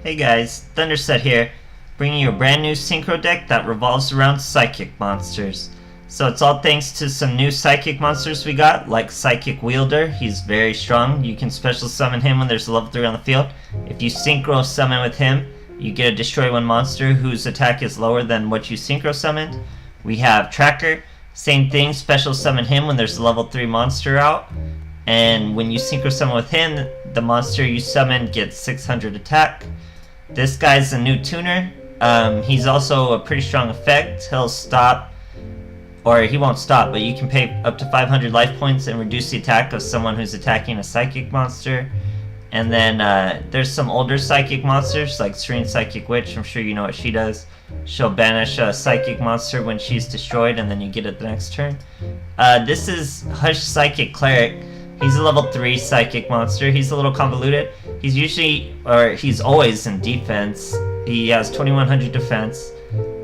Hey guys, Thunderset here, bringing you a brand new Synchro deck that revolves around Psychic monsters. So it's all thanks to some new Psychic monsters we got, like Psychic Wheelder. He's very strong. You can special summon him when there's a level 3 on the field. If you Synchro summon with him, you get to destroy one monster whose attack is lower than what you Synchro summoned. We have Tracker, same thing, special summon him when there's a level 3 monster out. And when you Synchro summon with him, the monster you summon gets 600 attack. This guy's a new tuner. He's also a pretty strong effect. He'll stop, or he won't stop, but you can pay up to 500 life points and reduce the attack of someone who's attacking a psychic monster. And then there's some older psychic monsters like Tuner Psychic Witch. I'm sure you know what she does. She'll banish a psychic monster when she's destroyed, and then you get it the next turn. This is Hush Psychic Cleric. He's a level 3 psychic monster. He's a little convoluted. He's always in defense. He has 2100 defense,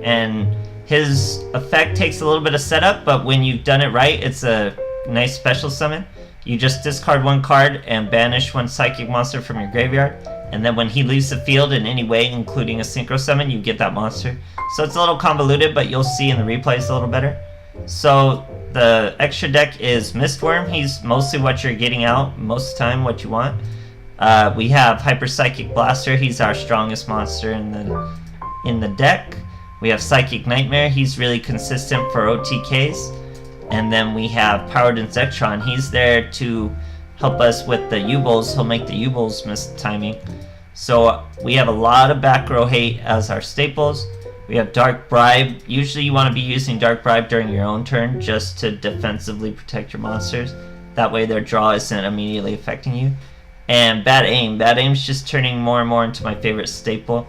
and his effect takes a little bit of setup, but when you've done it right, it's a nice special summon. You just discard one card and banish one psychic monster from your graveyard, and then when he leaves the field in any way, including a synchro summon, you get that monster. So it's a little convoluted, but you'll see in the replays a little better. So the extra deck is Mistworm. He's mostly what you're getting out, most of the time what you want. We have Hyper Psychic Blaster. He's our strongest monster in the deck. We have Psychic Nightmare. He's really consistent for OTKs. And then we have Powered Insectron. He's there to help us with the U-Bulls. He'll make the U-Bulls miss timing. So we have a lot of back row hate as our staples. We have Dark Bribe. Usually you want to be using Dark Bribe during your own turn just to defensively protect your monsters. That way their draw isn't immediately affecting you. And Bad Aim. Bad Aim's just turning more and more into my favorite staple.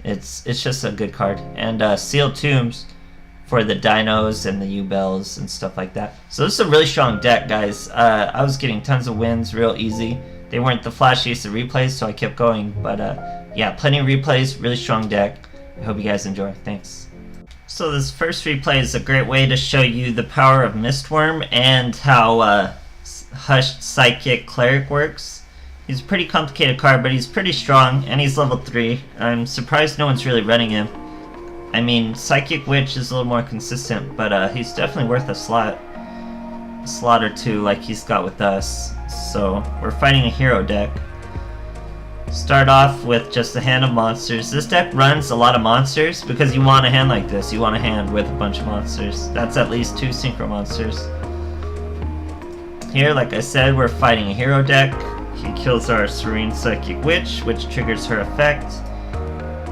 It's just a good card. And Sealed Tombs for the dinos and the U-Bells and stuff like that. So this is a really strong deck, guys. I was getting tons of wins real easy. They weren't the flashiest of replays, so I kept going. But yeah, plenty of replays, really strong deck. I hope you guys enjoy. Thanks. So this first replay is a great way to show you the power of Mistworm and how Hushed Psychic Cleric works. He's a pretty complicated card, but he's pretty strong, and he's level 3. I'm surprised no one's really running him. I mean, Psychic Witch is a little more consistent, but he's definitely worth a slot or two like he's got with us. So we're fighting a hero deck. Start off with just a hand of monsters. This deck runs a lot of monsters because you want a hand like this. You want a hand with a bunch of monsters. That's at least 2 synchro monsters. Here, like I said, we're fighting a hero deck. He kills our Tuner Psychic Witch, which triggers her effect.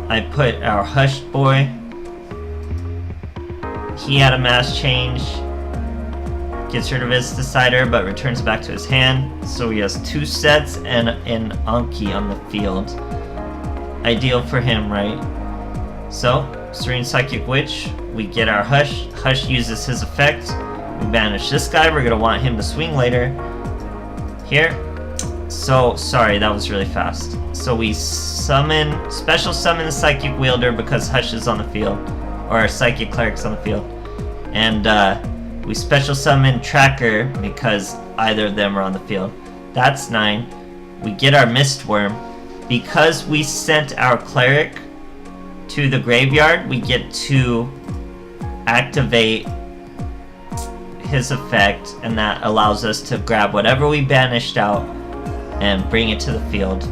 I put our Hushed Boy. He had a mass change. Gets rid of his Decider, but returns back to his hand. So he has 2 sets and an Anki on the field. Ideal for him, right? So, Tuner Psychic Witch, we get our Hush. Hush uses his effect. We banish this guy. We're going to want him to swing later. Here. So, sorry, that was really fast. So we special summon the Psychic Wheelder because Hush is on the field. Or our Psychic Cleric's on the field. And, we special summon Tracker because either of them are on the field. That's 9. We get our Mistworm. Because we sent our Cleric to the graveyard, we get to activate his effect, and that allows us to grab whatever we banished out and bring it to the field.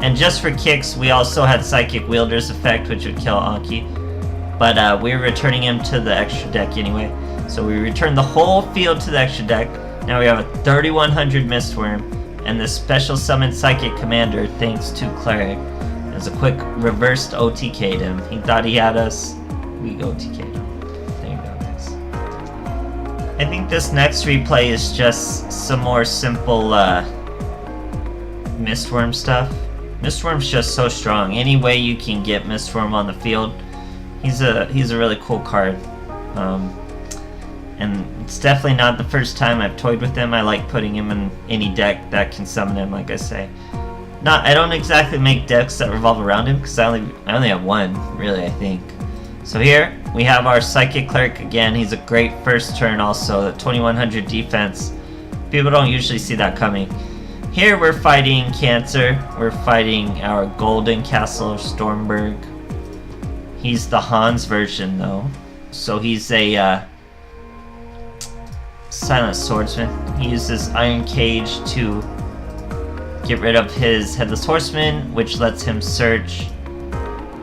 And just for kicks, we also had Psychic Wielder's effect, which would kill Anki. But we're returning him to the extra deck anyway. So we return the whole field to the extra deck. Now we have a 3100 Mistworm and the special summon Psychic Commander thanks to Cleric. As a quick reversed OTK'd him. He thought he had us. We OTK'd him. There you go, guys. I think this next replay is just some more simple Mistworm stuff. Mistworm's just so strong. Any way you can get Mistworm on the field, he's a really cool card. And it's definitely not the first time I've toyed with him. I like putting him in any deck that can summon him, like I say. I don't exactly make decks that revolve around him, because I only have one, really, I think. So here, we have our Psychic Cleric again. He's a great first turn also, the 2100 defense. People don't usually see that coming. Here we're fighting Cancer. We're fighting our Golden Castle Stormberg. He's the Hans version though. So he's a Silent Swordsman. He uses Iron Cage to get rid of his Headless Horseman, which lets him search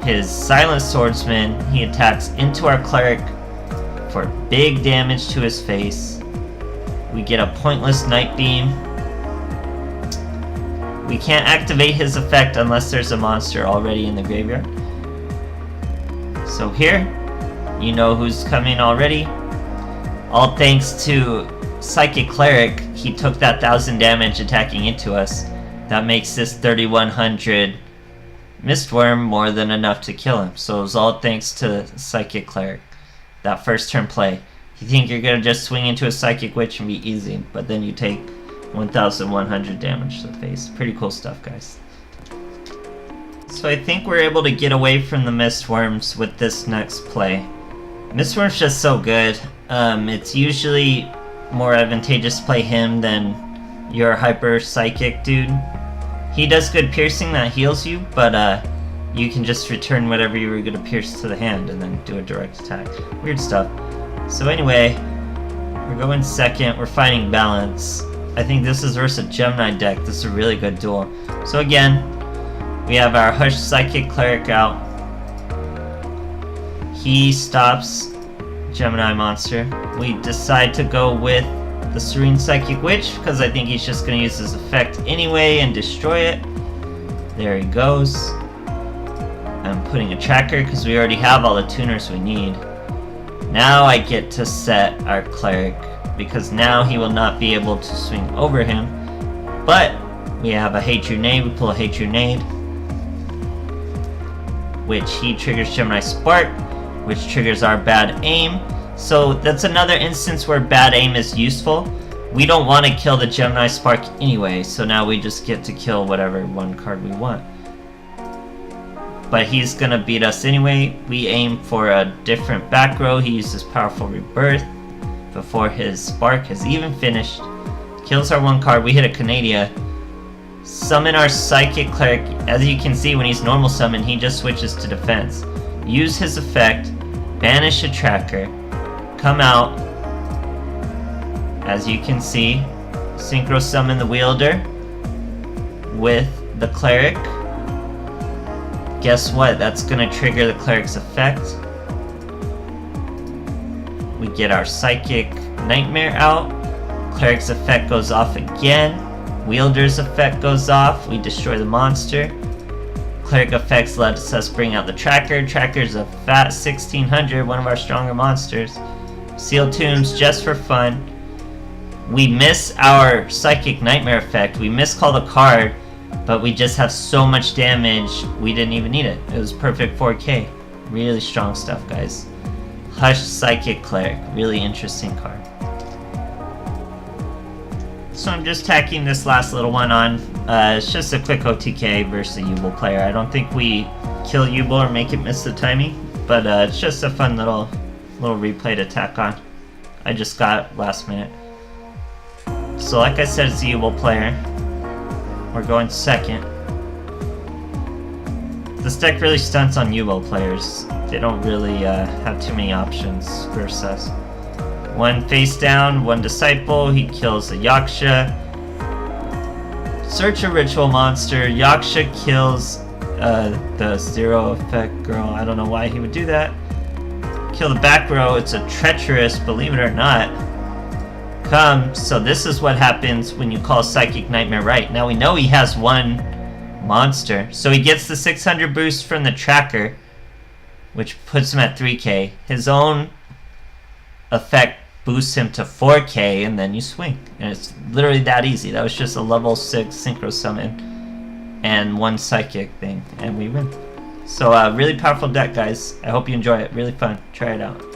his Silent Swordsman. He attacks into our Cleric for big damage to his face. We get a pointless Night Beam. We can't activate his effect unless there's a monster already in the graveyard. So here, you know who's coming already. All thanks to Psychic Cleric, he took that 1000 damage attacking into us. That makes this 3100 Mistworm more than enough to kill him. So it was all thanks to Psychic Cleric. That first turn play. You think you're gonna just swing into a Psychic Witch and be easy, but then you take 1100 damage to the face. Pretty cool stuff, guys. So I think we're able to get away from the Mistworms with this next play. Mistworm's just so good. It's usually more advantageous to play him than your Hyper Psychic dude. He does good piercing that heals you, but you can just return whatever you were going to pierce to the hand and then do a direct attack. Weird stuff. So anyway, we're going second. We're fighting Balance. I think this is versus a Gemini deck. This is a really good duel. So again, we have our Hush Psychic Cleric out. He stops Gemini monster. We decide to go with the Serene Psychic Witch because I think he's just going to use his effect anyway and destroy it. There he goes. I'm putting a tracker because we already have all the tuners we need. Now I get to set our Cleric because now he will not be able to swing over him. But we have a Hatred Nade. We pull a Hatred Nade, which he triggers Gemini Spark, which triggers our Bad Aim. So that's another instance where Bad Aim is useful. We don't want to kill the Gemini Spark anyway, so now we just get to kill whatever one card we want. But he's gonna beat us anyway. We aim for a different back row. He uses Powerful Rebirth before his Spark has even finished. Kills our one card. We hit a Canadia. Summon our Psychic Cleric. As you can see, when he's normal summon, he just switches to defense. Use his effect, banish a tracker, come out. As you can see, Synchro summon the Wielder with the Cleric. Guess what? That's gonna trigger the Cleric's effect. We get our Psychic Nightmare out. Cleric's effect goes off again. Wielder's effect goes off. We destroy the monster. Cleric effects lets us bring out the Tracker. Tracker's a fat 1600, one of our stronger monsters. Seal Tombs just for fun. We miss our Psychic Nightmare effect. We miscall the card, but we just have so much damage, we didn't even need it. It was perfect 4K. Really strong stuff, guys. Hush Psychic Cleric. Really interesting card. So I'm just tacking this last little one on. It's just a quick OTK versus a Yubel player. I don't think we kill Yubel or make it miss the timing, but it's just a fun little replay to tack on. I just got last minute. So like I said, it's a Yubel player. We're going second. This deck really stunts on Yubel players. They don't really have too many options versus us. One face down, one disciple, he kills a Yaksha. Search a ritual monster, Yaksha kills the zero effect girl. I don't know why he would do that. Kill the back row, it's a treacherous, believe it or not. Come, so this is what happens when you call Psychic Nightmare right. Now we know he has one monster, so he gets the 600 boost from the tracker, which puts him at 3k. His own effect boosts him to 4k, and then you swing. And it's literally that easy. That was just a level 6 Synchro summon and one Psychic thing, and we win. So really powerful deck, guys. I hope you enjoy it. Really fun. Try it out.